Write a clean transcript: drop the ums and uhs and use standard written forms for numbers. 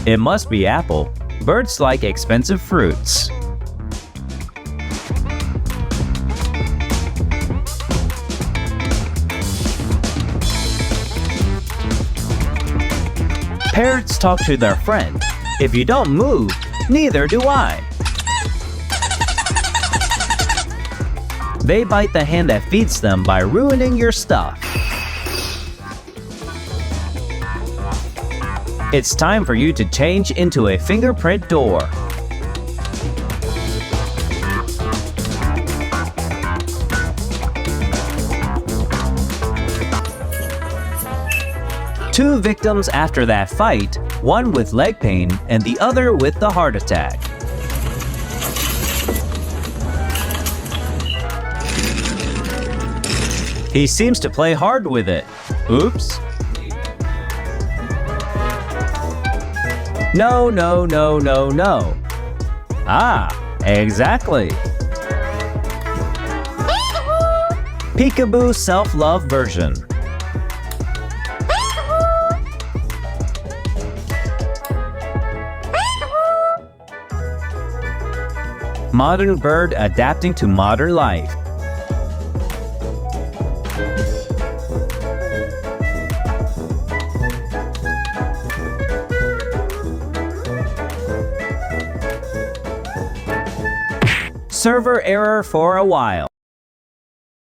It must be apple. Birds like expensive fruits. Parrots talk to their friend. If you don't move, neither do I. They bite the hand that feeds them by ruining your stuff. It's time for you to change into a fingerprint door. Two victims after that fight, one with leg pain and the other with the heart attack. He seems to play hard with it. Oops. No, no, no, no, no. Ah, exactly. Peekaboo self-love version. Modern bird adapting to modern life. Server error for a while.